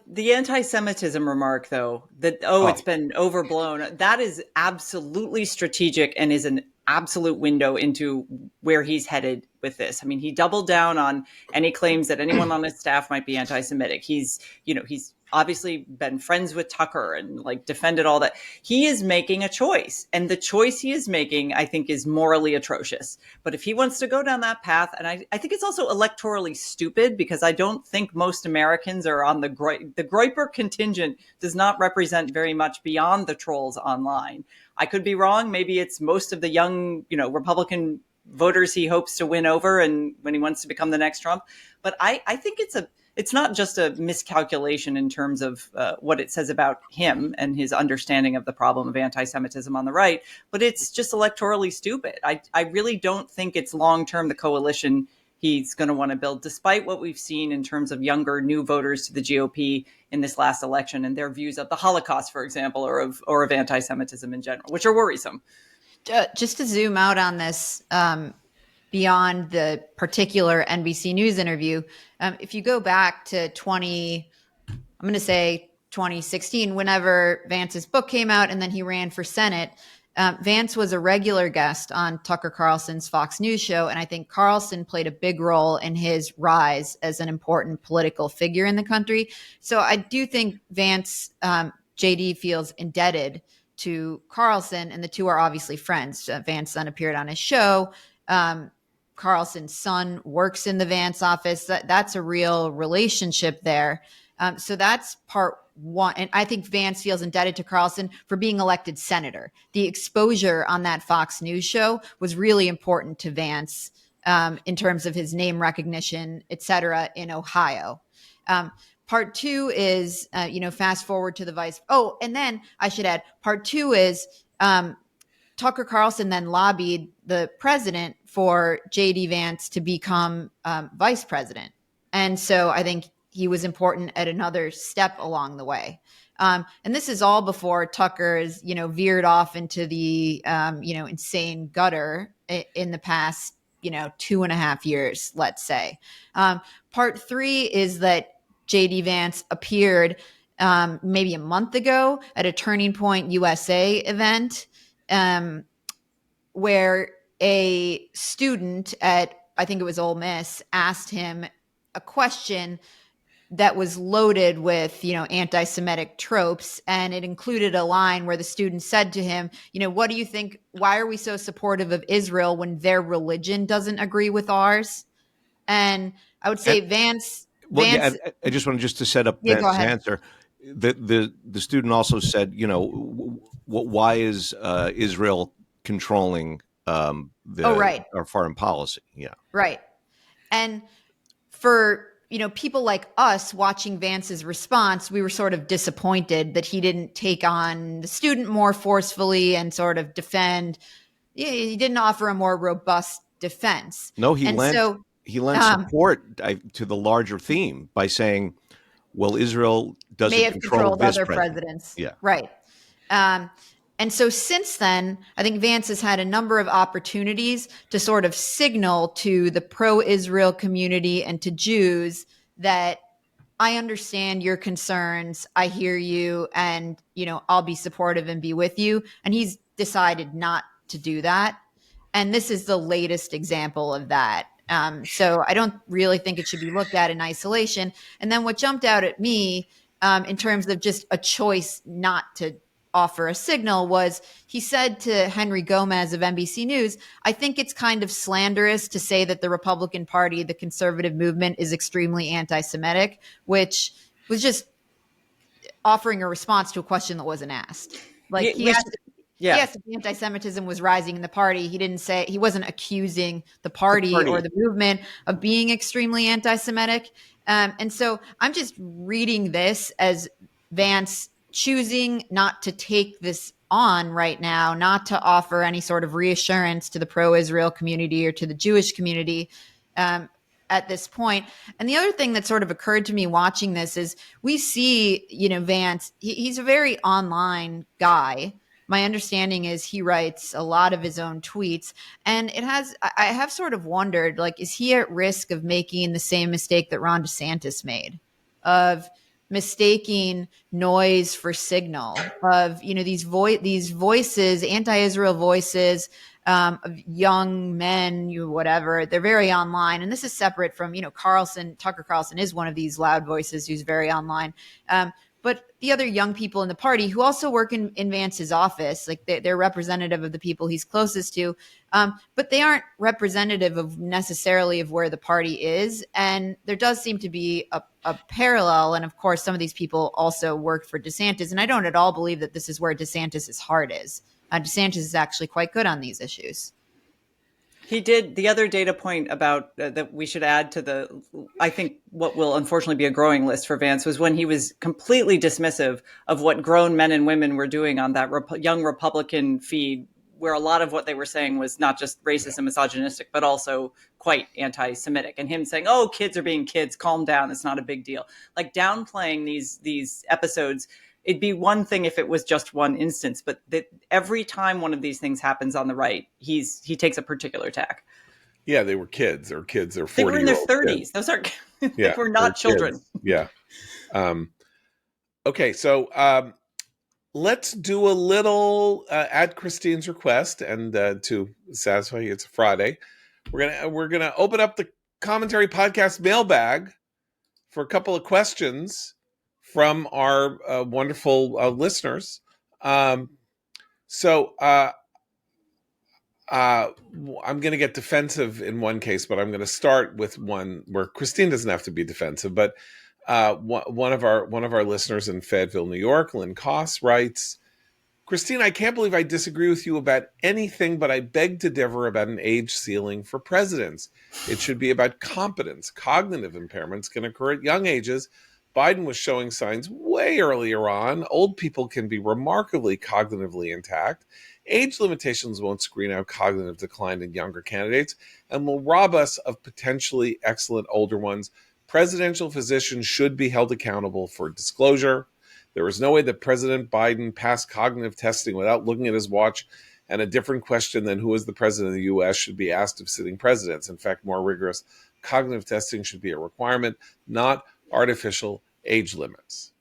the anti-Semitism remark, though, that it's been overblown, that is absolutely strategic and is an absolute window into where he's headed with this. I mean, he doubled down on any claims that anyone on his staff might be anti-Semitic. He's obviously been friends with Tucker and defended all that. He is making a choice, and the choice he is making, I think, is morally atrocious. But if he wants to go down that path, and I think it's also electorally stupid, because I don't think most Americans are on the Groyper contingent does not represent very much beyond the trolls online. I could be wrong. Maybe it's most of the young, Republican voters he hopes to win over, and when he wants to become the next Trump. But I think it's not just a miscalculation in terms of what it says about him and his understanding of the problem of anti-Semitism on the right, but it's just electorally stupid. I really don't think it's long-term the coalition he's going to want to build, despite what we've seen in terms of younger, new voters to the GOP in this last election and their views of the Holocaust, for example, or of anti-Semitism in general, which are worrisome. Just to zoom out on this, beyond the particular NBC News interview, if you go back to 2016, whenever Vance's book came out and then he ran for Senate, Vance was a regular guest on Tucker Carlson's Fox News show. And I think Carlson played a big role in his rise as an important political figure in the country. So I do think Vance, JD feels indebted to Carlson, and the two are obviously friends. Vance then appeared on his show. Carlson's son works in the Vance office. That's a real relationship there. So that's part one. And I think Vance feels indebted to Carlson for being elected senator. The exposure on that Fox News show was really important to Vance in terms of his name recognition, et cetera, in Ohio. Part two is, fast forward to the vice. Oh, and then I should add, part two is Tucker Carlson then lobbied the president for J.D. Vance to become vice president. And so I think he was important at another step along the way. And this is all before Tucker is, veered off into the, insane gutter in the past, 2.5 years, let's say. Part three is that J.D. Vance appeared maybe a month ago at a Turning Point USA event where a student at, I think it was Ole Miss, asked him a question that was loaded with, anti-Semitic tropes. And it included a line where the student said to him, what do you think? Why are we so supportive of Israel when their religion doesn't agree with ours? And I would say Vance. Well, yeah, I just wanted to set up Vance's answer. The student also said, why is Israel controlling our foreign policy? Yeah, right. And for people like us watching Vance's response, we were sort of disappointed that he didn't take on the student more forcefully and sort of defend. He didn't offer a more robust defense. No, he lent support to the larger theme by saying, well, Israel doesn't control this other presidents. Yeah. Right. And so since then, I think Vance has had a number of opportunities to sort of signal to the pro-Israel community and to Jews that I understand your concerns, I hear you, and, I'll be supportive and be with you. And he's decided not to do that. And this is the latest example of that. So I don't really think it should be looked at in isolation. And then what jumped out at me in terms of just a choice not to offer a signal was he said to Henry Gomez of NBC News, I think it's kind of slanderous to say that the Republican Party, the conservative movement, is extremely anti-Semitic, which was just offering a response to a question that wasn't asked. Like he asked if anti-Semitism was rising in the party. He didn't say, he wasn't accusing the party or the movement of being extremely anti-Semitic. And so I'm just reading this as Vance choosing not to take this on right now, not to offer any sort of reassurance to the pro-Israel community or to the Jewish community at this point. And the other thing that sort of occurred to me watching this is we see, Vance, he's a very online guy. My understanding is he writes a lot of his own tweets. And I have sort of wondered, is he at risk of making the same mistake that Ron DeSantis made, of mistaking noise for signal, of these voices, anti-Israel voices of young men, whatever. They're very online, and this is separate from Tucker Carlson is one of these loud voices who's very online. But the other young people in the party who also work in Vance's office, they're representative of the people he's closest to, but they aren't representative of necessarily of where the party is. And there does seem to be a parallel. And of course, some of these people also work for DeSantis. And I don't at all believe that this is where DeSantis's heart is. DeSantis is actually quite good on these issues. He did. The other data point about that we should add to I think what will unfortunately be a growing list for Vance was when he was completely dismissive of what grown men and women were doing on that young Republican feed, where a lot of what they were saying was not just racist and misogynistic, but also quite anti-Semitic. And him saying, oh, kids are being kids, calm down, it's not a big deal. Downplaying these episodes. It'd be one thing if it was just one instance, but that every time one of these things happens on the right, he takes a particular tack. Yeah, they were kids or 40-year-old. They were in their 30s. Those are they were not children. Kids. Yeah. Okay, so let's do a little at Christine's request, and to satisfy you, it's a Friday. We're gonna open up the commentary podcast mailbag for a couple of questions from our wonderful listeners. So I'm going to get defensive in one case, but I'm going to start with one where Christine doesn't have to be defensive. But One of our listeners in Fayetteville, New York, Lynn Koss, writes, Christine, I can't believe I disagree with you about anything, but I beg to differ about an age ceiling for presidents. It should be about competence. Cognitive impairments can occur at young ages. Biden was showing signs way earlier on. Old people can be remarkably cognitively intact. Age limitations won't screen out cognitive decline in younger candidates and will rob us of potentially excellent older ones. Presidential physicians should be held accountable for disclosure. There is no way that President Biden passed cognitive testing without looking at his watch, and a different question than who is the president of the U.S. should be asked of sitting presidents. In fact, more rigorous cognitive testing should be a requirement, not artificial age limits.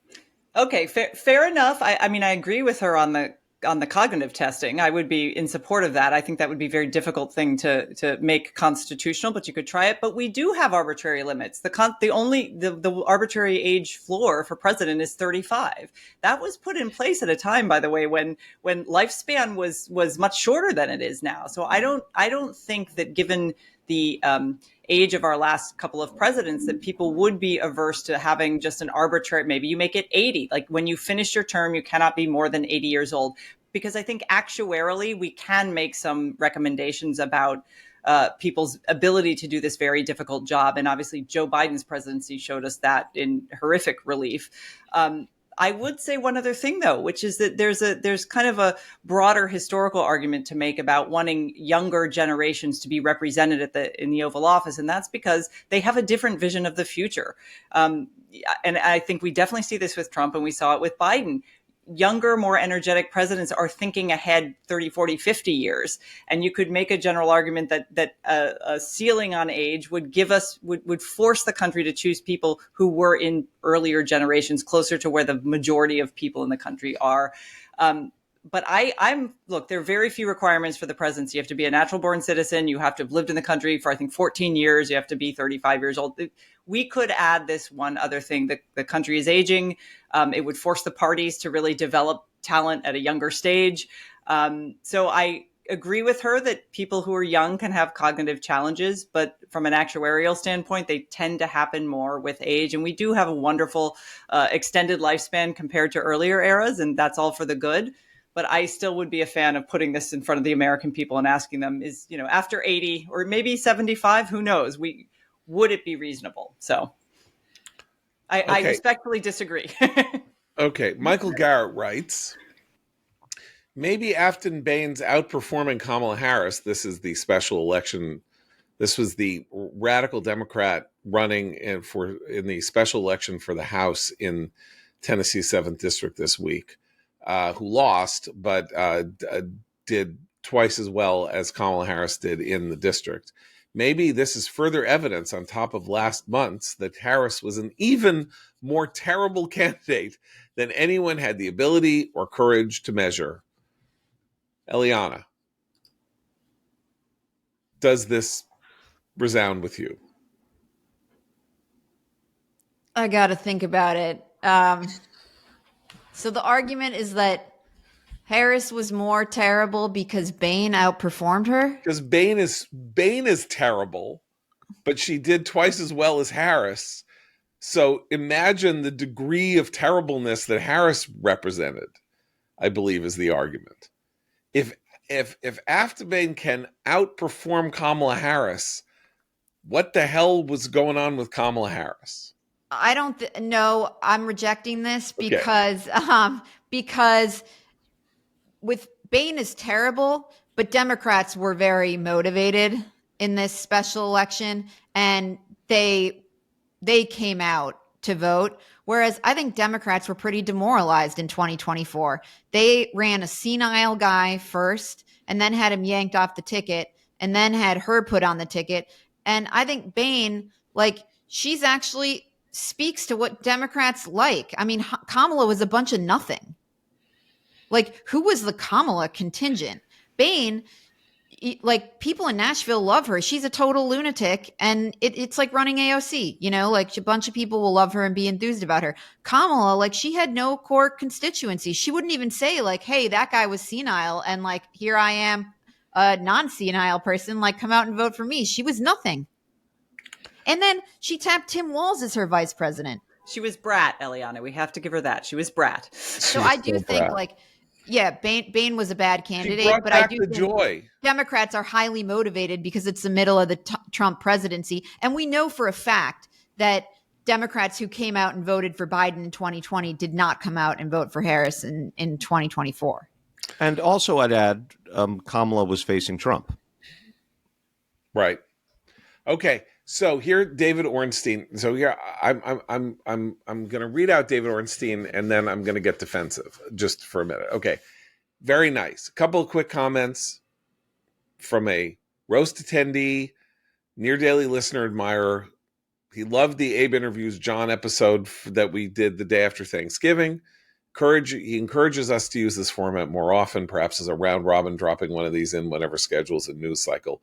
Okay, fair enough. I mean, I agree with her on the cognitive testing. I would be in support of that. I think that would be a very difficult thing to make constitutional, but you could try it. But we do have arbitrary limits. The arbitrary age floor for president is 35. That was put in place at a time, by the way, when lifespan was much shorter than it is now. So I don't think that, given the age of our last couple of presidents, that people would be averse to having just an arbitrary, maybe you make it 80. Like, when you finish your term, you cannot be more than 80 years old. Because I think actuarially, we can make some recommendations about people's ability to do this very difficult job. And obviously, Joe Biden's presidency showed us that in horrific relief. I would say one other thing, though, which is that there's kind of a broader historical argument to make about wanting younger generations to be represented in the Oval Office, and that's because they have a different vision of the future. And I think we definitely see this with Trump, and we saw it with Biden. Younger, more energetic presidents are thinking ahead 30, 40, 50 years. And you could make a general argument that a ceiling on age would force the country to choose people who were in earlier generations, closer to where the majority of people in the country are. But look, there are very few requirements for the presidency. You have to be a natural born citizen. You have to have lived in the country for, I think, 14 years. You have to be 35 years old. We could add this one other thing. The country is aging. It would force the parties to really develop talent at a younger stage. So I agree with her that people who are young can have cognitive challenges, but from an actuarial standpoint, they tend to happen more with age. And we do have a wonderful extended lifespan compared to earlier eras, and that's all for the good. But I still would be a fan of putting this in front of the American people and asking them, after 80 or maybe 75, who knows? Would it be reasonable? So I respectfully disagree. Okay. Michael Garrett writes, maybe Afton Baines outperforming Kamala Harris. This is the special election. This was the radical Democrat running in the special election for the House in Tennessee's 7th District this week, who lost, but did twice as well as Kamala Harris did in the district. Maybe this is further evidence on top of last month's that Harris was an even more terrible candidate than anyone had the ability or courage to measure. Eliana, does this resound with you? I got to think about it. So the argument is that Harris was more terrible because Bain outperformed her? Because Bain is terrible, but she did twice as well as Harris. So imagine the degree of terribleness that Harris represented, I believe, is the argument. If Afton Bain can outperform Kamala Harris, what the hell was going on with Kamala Harris? I don't know. I'm rejecting this because with Bain is terrible, but Democrats were very motivated in this special election, and they came out to vote. Whereas I think Democrats were pretty demoralized in 2024. They ran a senile guy first, and then had him yanked off the ticket, and then had her put on the ticket. And I think Bain, she's actually speaks to what Democrats like. I mean, Kamala was a bunch of nothing. Who was the Kamala contingent? Bain, people in Nashville love her. She's a total lunatic, and it's like running AOC, a bunch of people will love her and be enthused about her. Kamala, she had no core constituency. She wouldn't even say hey, that guy was senile, and here I am, a non-senile person, come out and vote for me. She was nothing. And then she tapped Tim Walz as her vice president. She was brat, Eliana. We have to give her that. She was brat. So I do think, like, yeah, Bain was a bad She candidate, brought but I back do the think joy. Democrats are highly motivated because it's the middle of the Trump presidency. And we know for a fact that Democrats who came out and voted for Biden in 2020 did not come out and vote for Harris in 2024. And also, I'd add, Kamala was facing Trump. Right. Okay. So here, David Ornstein. So here, I'm going to read out David Ornstein, and then I'm going to get defensive just for a minute. Okay. Very nice. A couple of quick comments from a roast attendee, near daily listener, admirer. He loved the Abe Interviews John episode that we did the day after Thanksgiving. He encourages us to use this format more often, perhaps as a round robin, dropping one of these in whenever schedules and news cycle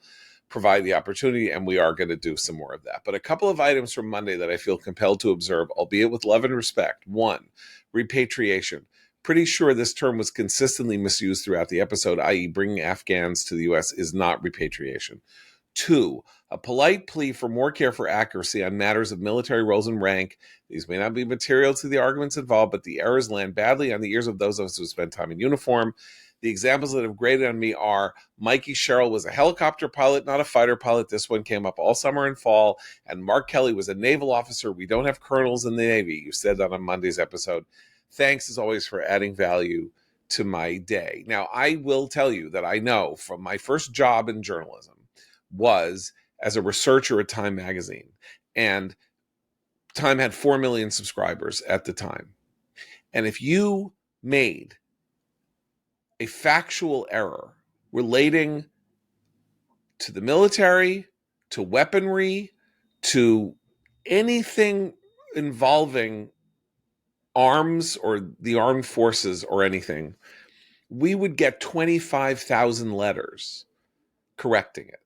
provide the opportunity, and we are going to do some more of that. But a couple of items from Monday that I feel compelled to observe, albeit with love and respect. One, repatriation. Pretty sure this term was consistently misused throughout the episode, i.e. bringing Afghans to the U.S. is not repatriation. Two, a polite plea for more care for accuracy on matters of military roles and rank. These may not be material to the arguments involved, but the errors land badly on the ears of those of us who spend time in uniform. The examples that have grated on me are Mikey Sherrill was a helicopter pilot, not a fighter pilot. This one came up all summer and fall. And Mark Kelly was a naval officer. We don't have colonels in the Navy. You said that on Monday's episode. Thanks, as always, for adding value to my day. Now, I will tell you that I know from my first job in journalism was as a researcher at Time magazine. And Time had 4 million subscribers at the time. And if you made a factual error relating to the military, to weaponry, to anything involving arms or the armed forces or anything, we would get 25,000 letters correcting it.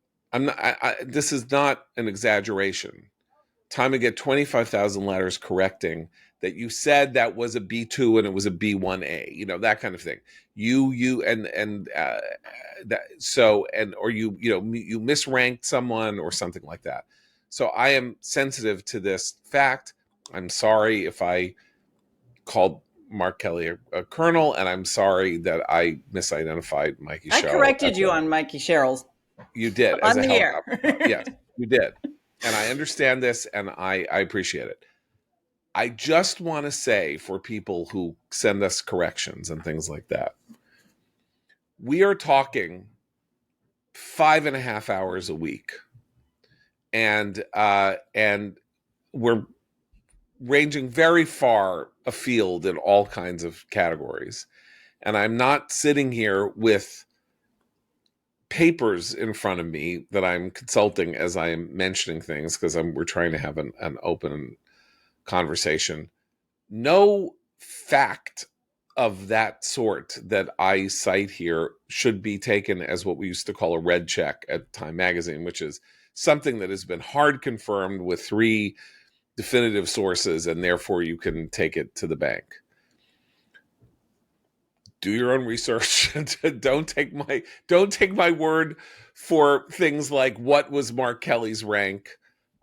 This is not an exaggeration. Time would get 25,000 letters correcting that you said that was a B2 and it was a B1A, that kind of thing. You misranked someone or something like that. So I am sensitive to this fact. I'm sorry if I called Mark Kelly a colonel, and I'm sorry that I misidentified Mikey Sherrill. I corrected you on Mikey Sherrill's. You did. On the air. Yes, you did. And I understand this, and I appreciate it. I just want to say, for people who send us corrections and things like that, we are talking 5.5 hours a week. And we're ranging very far afield in all kinds of categories. And I'm not sitting here with papers in front of me that I'm consulting as I am mentioning things, because we're trying to have an open conversation. No fact of that sort that I cite here should be taken as what we used to call a red check at Time magazine, which is something that has been hard confirmed with 3 definitive sources, and therefore you can take it to the bank. Do your own research. Don't take my word for things like what was Mark Kelly's rank.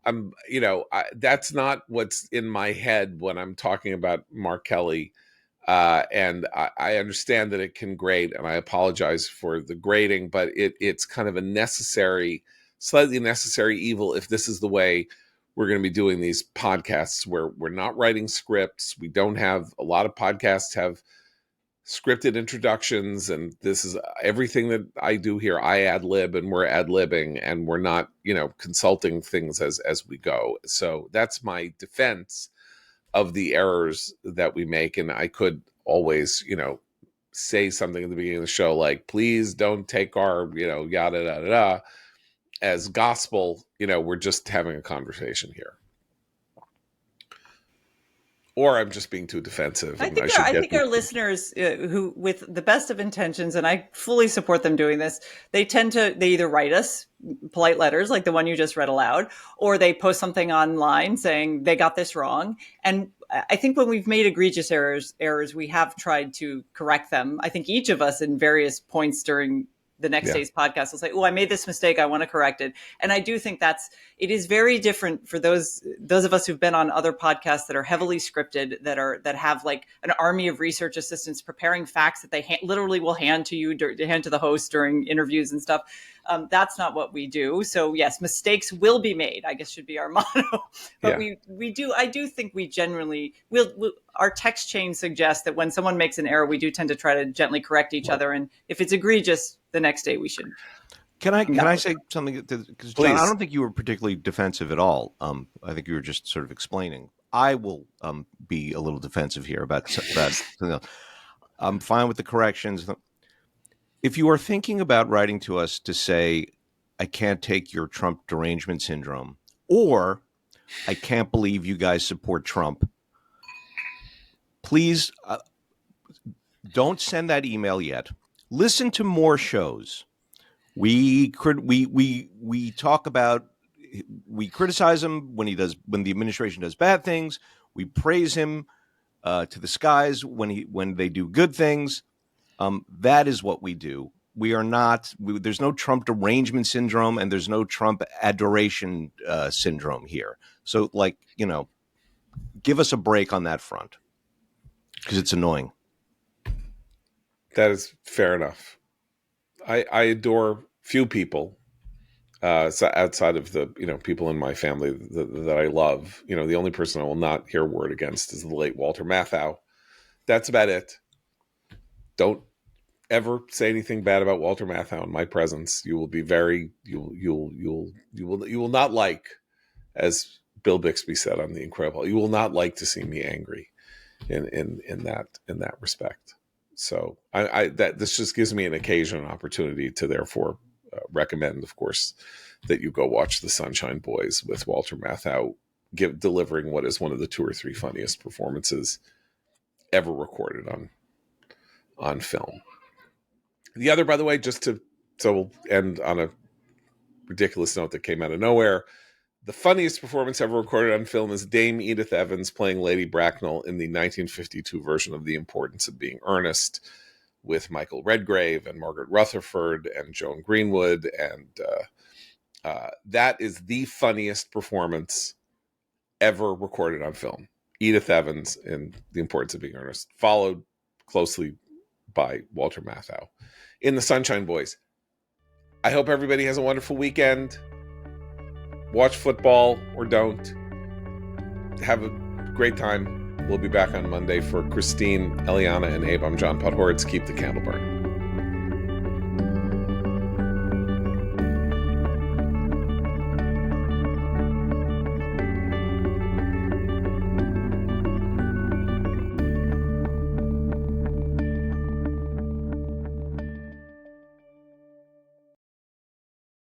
That's not what's in my head when I'm talking about Mark Kelly. And I understand that it can grate, and I apologize for the grating, but it's kind of a slightly necessary evil if this is the way we're going to be doing these podcasts, where we're not writing scripts. We don't have, a lot of podcasts have scripted introductions, and this is everything that I do here. I ad lib, and we're ad libbing, and we're not, consulting things as we go. So that's my defense of the errors that we make. And I could always, say something at the beginning of the show, like, please don't take our, yada, yada, yada, as gospel. We're just having a conversation here. Or I'm just being too defensive. I think our listeners, who, with the best of intentions, and I fully support them doing this, they either write us polite letters like the one you just read aloud, or they post something online saying they got this wrong. And I think when we've made egregious errors, we have tried to correct them. I think each of us in various points during the next day's podcast will say, oh, I made this mistake, I want to correct it. And I do think it is very different for those of us who've been on other podcasts that are heavily scripted, that have like an army of research assistants preparing facts that they literally will hand to the host during interviews and stuff. That's not what we do. So yes, mistakes will be made, I guess should be our motto. But I do think we generally our text chain suggests that when someone makes an error, we do tend to try to gently correct each other. And if it's egregious, the next day we should. Can I say something? Because John, I don't think you were particularly defensive at all. I think you were just sort of explaining. I will be a little defensive here about something else. I'm fine with the corrections. If you are thinking about writing to us to say, I can't take your Trump derangement syndrome, or I can't believe you guys support Trump, please don't send that email yet. Listen to more shows. We talk about, we criticize him when the administration does bad things. We praise him to the skies when they do good things. That is what we do. We are not. There's no Trump derangement syndrome, and there's no Trump adoration syndrome here. So, give us a break on that front, because it's annoying. That is fair enough. I adore few people outside of the people in my family that I love. The only person I will not hear a word against is the late Walter Matthau. That's about it. Don't ever say anything bad about Walter Matthau in my presence. You will be you will not like, as Bill Bixby said on The Incredible, you will not like to see me angry in that respect. So this just gives me an opportunity to therefore recommend, of course, that you go watch The Sunshine Boys with Walter Matthau delivering what is one of the 2 or 3 funniest performances ever recorded on film. The other, by the way, so we'll end on a ridiculous note that came out of nowhere. The funniest performance ever recorded on film is Dame Edith Evans playing Lady Bracknell in the 1952 version of The Importance of Being Earnest, with Michael Redgrave and Margaret Rutherford and Joan Greenwood. And that is the funniest performance ever recorded on film. Edith Evans in The Importance of Being Earnest, followed closely by Walter Matthau in The Sunshine Boys. I hope everybody has a wonderful weekend. Watch football or don't. Have a great time. We'll be back on Monday. For Christine, Eliana, and Abe, I'm John Podhoretz. Keep the candle burning.